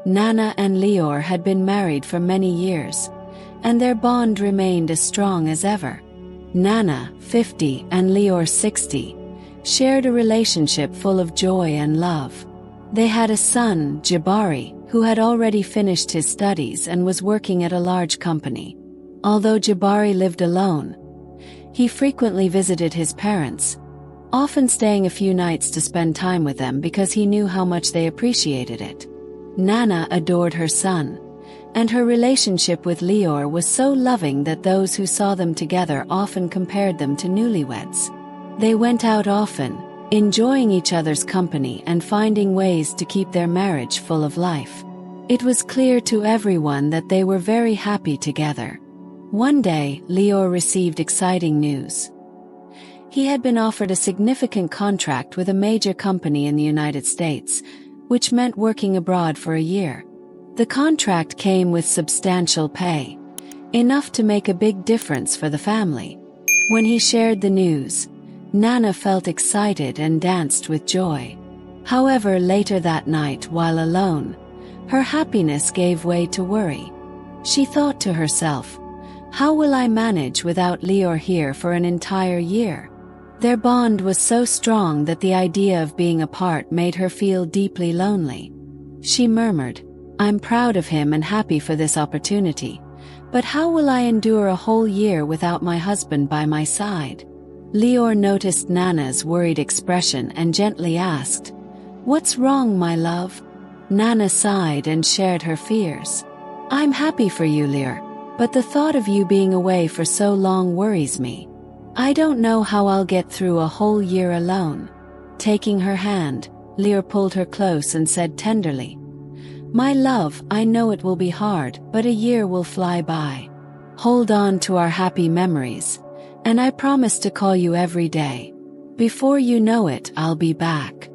Nana and Leor had been married for many years, and their bond remained as strong as ever. Nana, 50, and Leor, 60, shared a relationship full of joy and love. They had a son, Jabari, who had already finished his studies and was working at a large company. Although Jabari lived alone, he frequently visited his parents, often staying a few nights to spend time with them because he knew how much they appreciated it. Nana adored her son, and her relationship with Leor was so loving that those who saw them together often compared them to newlyweds. They went out often, enjoying each other's company and finding ways to keep their marriage full of life. It was clear to everyone that they were very happy together. One day, Leor received exciting news. He had been offered a significant contract with a major company in the United States, which meant working abroad for a year. The contract came with substantial pay, enough to make a big difference for the family. When he shared the news, Nana felt excited and danced with joy. However, later that night, while alone, her happiness gave way to worry. She thought to herself, "How will I manage without Leor here for an entire year?" Their bond was so strong that the idea of being apart made her feel deeply lonely. She murmured, "I'm proud of him and happy for this opportunity, but how will I endure a whole year without my husband by my side?" Leor noticed Nana's worried expression and gently asked, "What's wrong, my love?" Nana sighed and shared her fears. "I'm happy for you, Leor, but the thought of you being away for so long worries me. I don't know how I'll get through a whole year alone." Taking her hand, Leor pulled her close and said tenderly, "My love, I know it will be hard, but a year will fly by. Hold on to our happy memories, and I promise to call you every day. Before you know it, I'll be back."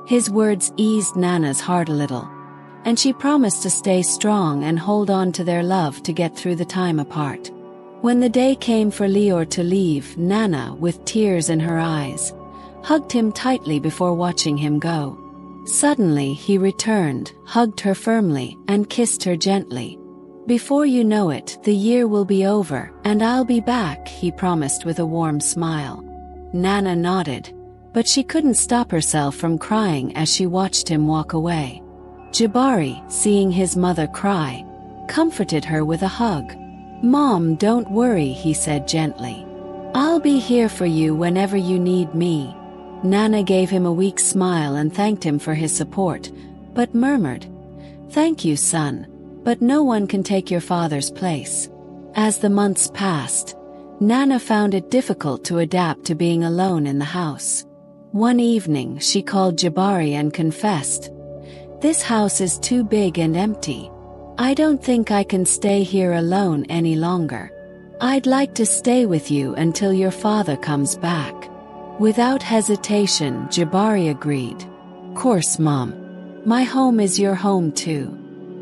His words eased Nana's heart a little, and she promised to stay strong and hold on to their love to get through the time apart. When the day came for Leor to leave, Nana, with tears in her eyes, hugged him tightly before watching him go. Suddenly he returned, hugged her firmly, and kissed her gently. "Before you know it, the year will be over, and I'll be back," he promised with a warm smile. Nana nodded, but she couldn't stop herself from crying as she watched him walk away. Jabari, seeing his mother cry, comforted her with a hug. "Mom, don't worry," he said gently. "I'll be here for you whenever you need me." Nana gave him a weak smile and thanked him for his support, but murmured, "Thank you, son, but no one can take your father's place." As the months passed, Nana found it difficult to adapt to being alone in the house. One evening she called Jabari and confessed, "This house is too big and empty. I don't think I can stay here alone any longer. I'd like to stay with you until your father comes back." Without hesitation, Jabari agreed. "Course, Mom. My home is your home too."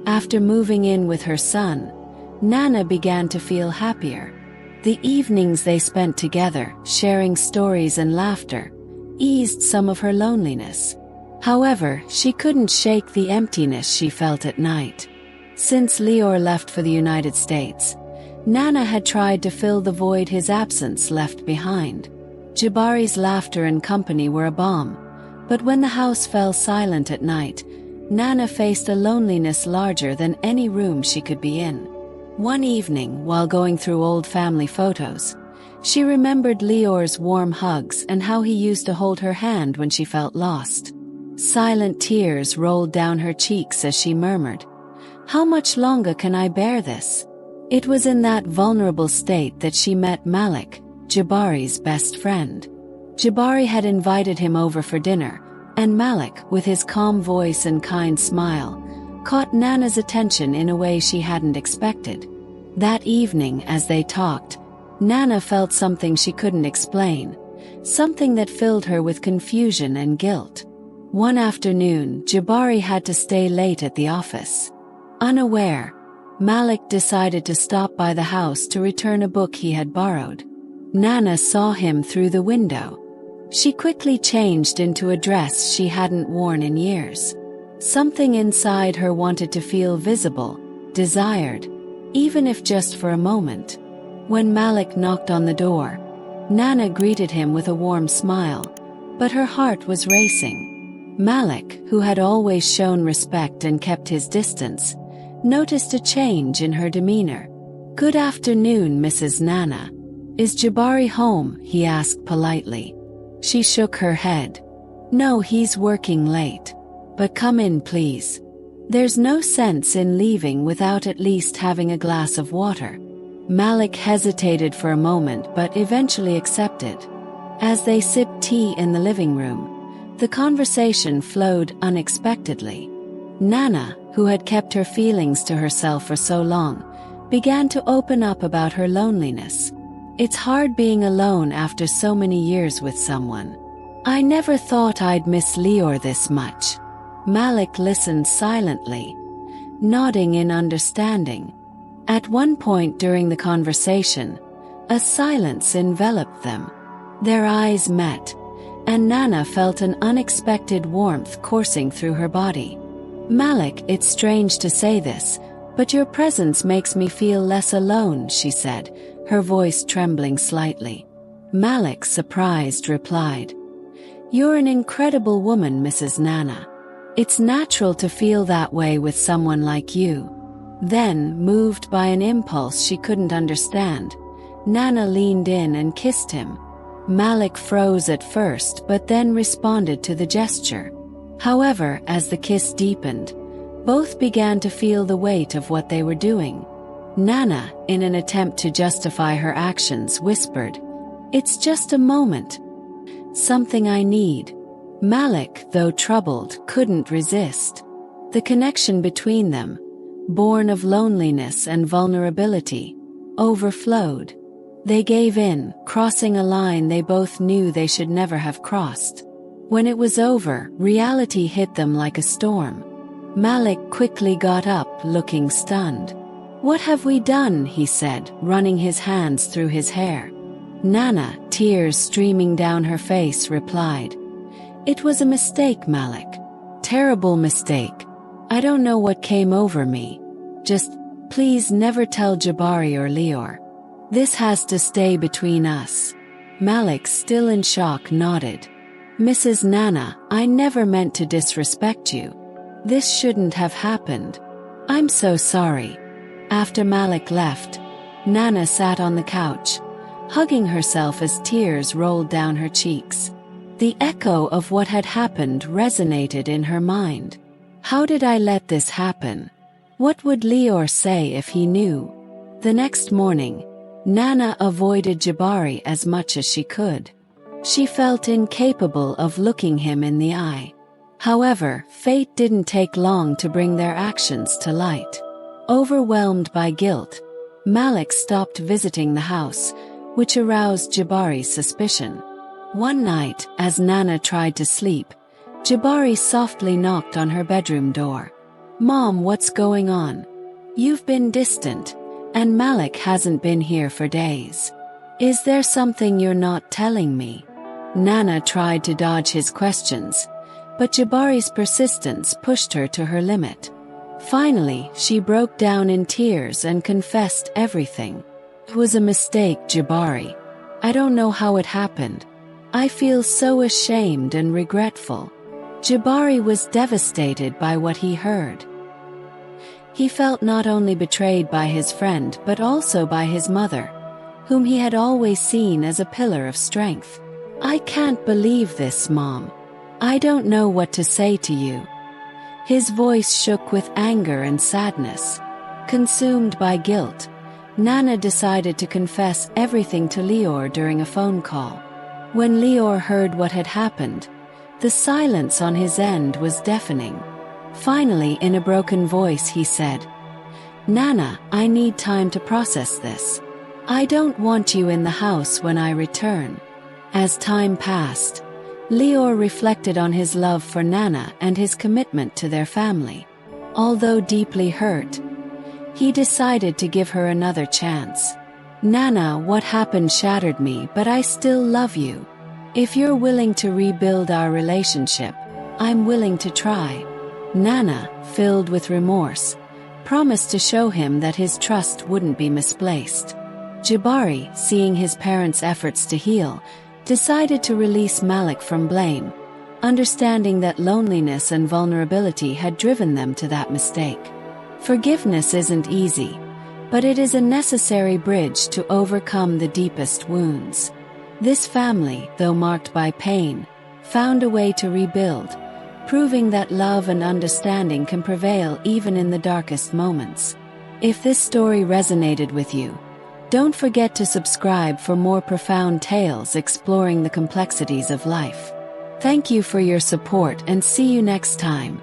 After moving in with her son, Nana began to feel happier. The evenings they spent together, sharing stories and laughter, eased some of her loneliness. However, she couldn't shake the emptiness she felt at night. Since Leor left for the United States, Nana had tried to fill the void his absence left behind. Jabari's laughter and company were a balm, but when the house fell silent at night, Nana faced a loneliness larger than any room she could be in. One evening, while going through old family photos, she remembered Leor's warm hugs and how he used to hold her hand when she felt lost. Silent tears rolled down her cheeks as she murmured, "How much longer can I bear this?" It was in that vulnerable state that she met Malik, Jabari's best friend. Jabari had invited him over for dinner, and Malik, with his calm voice and kind smile, caught Nana's attention in a way she hadn't expected. That evening, as they talked, Nana felt something she couldn't explain, something that filled her with confusion and guilt. One afternoon, Jabari had to stay late at the office. Unaware, Malik decided to stop by the house to return a book he had borrowed. Nana saw him through the window. She quickly changed into a dress she hadn't worn in years. Something inside her wanted to feel visible, desired, even if just for a moment. When Malik knocked on the door, Nana greeted him with a warm smile, but her heart was racing. Malik, who had always shown respect and kept his distance, noticed a change in her demeanor. "Good afternoon, Mrs. Nana. Is Jabari home?" he asked politely. She shook her head. "No, he's working late. But come in, please. There's no sense in leaving without at least having a glass of water." Malik hesitated for a moment but eventually accepted. As they sipped tea in the living room, the conversation flowed unexpectedly. Nana, who had kept her feelings to herself for so long, began to open up about her loneliness. "It's hard being alone after so many years with someone. I never thought I'd miss Leor this much." Malik listened silently, nodding in understanding. At one point during the conversation, a silence enveloped them. Their eyes met, and Nana felt an unexpected warmth coursing through her body. "Malik, it's strange to say this, but your presence makes me feel less alone," she said, her voice trembling slightly. Malik, surprised, replied, "You're an incredible woman, Mrs. Nana. It's natural to feel that way with someone like you." Then, moved by an impulse she couldn't understand, Nana leaned in and kissed him. Malik froze at first but then responded to the gesture. However, as the kiss deepened, both began to feel the weight of what they were doing. Nana, in an attempt to justify her actions, whispered, "It's just a moment. Something I need." Malik, though troubled, couldn't resist. The connection between them, born of loneliness and vulnerability, overflowed. They gave in, crossing a line they both knew they should never have crossed. When it was over, reality hit them like a storm. Malik quickly got up, looking stunned. "What have we done?" he said, running his hands through his hair. Nana, tears streaming down her face, replied, "It was a mistake, Malik. Terrible mistake. I don't know what came over me. Just, please never tell Jabari or Leor. This has to stay between us." Malik, still in shock, nodded. "Mrs. Nana, I never meant to disrespect you. This shouldn't have happened. I'm so sorry." After Malik left, Nana sat on the couch, hugging herself as tears rolled down her cheeks. The echo of what had happened resonated in her mind. How did I let this happen? What would Leor say if he knew? The next morning, Nana avoided Jabari as much as she could. She felt incapable of looking him in the eye. However, fate didn't take long to bring their actions to light. Overwhelmed by guilt, Malik stopped visiting the house, which aroused Jabari's suspicion. One night, as Nana tried to sleep, Jabari softly knocked on her bedroom door. "Mom, what's going on? You've been distant, and Malik hasn't been here for days. Is there something you're not telling me?" Nana tried to dodge his questions, but Jabari's persistence pushed her to her limit. Finally, she broke down in tears and confessed everything. "It was a mistake, Jabari. I don't know how it happened. I feel so ashamed and regretful." Jabari was devastated by what he heard. He felt not only betrayed by his friend but also by his mother, whom he had always seen as a pillar of strength. "I can't believe this, Mom. I don't know what to say to you." His voice shook with anger and sadness. Consumed by guilt, Nana decided to confess everything to Leor during a phone call. When Leor heard what had happened, the silence on his end was deafening. Finally, in a broken voice, he said, "Nana, I need time to process this. I don't want you in the house when I return." As time passed, Leor reflected on his love for Nana and his commitment to their family. Although deeply hurt, he decided to give her another chance. "Nana, what happened shattered me, but I still love you. If you're willing to rebuild our relationship, I'm willing to try." Nana, filled with remorse, promised to show him that his trust wouldn't be misplaced. Jabari, seeing his parents' efforts to heal, decided to release Malik from blame, understanding that loneliness and vulnerability had driven them to that mistake. Forgiveness isn't easy, but it is a necessary bridge to overcome the deepest wounds. This family, though marked by pain, found a way to rebuild, proving that love and understanding can prevail even in the darkest moments. If this story resonated with you, don't forget to subscribe for more profound tales exploring the complexities of life. Thank you for your support and see you next time.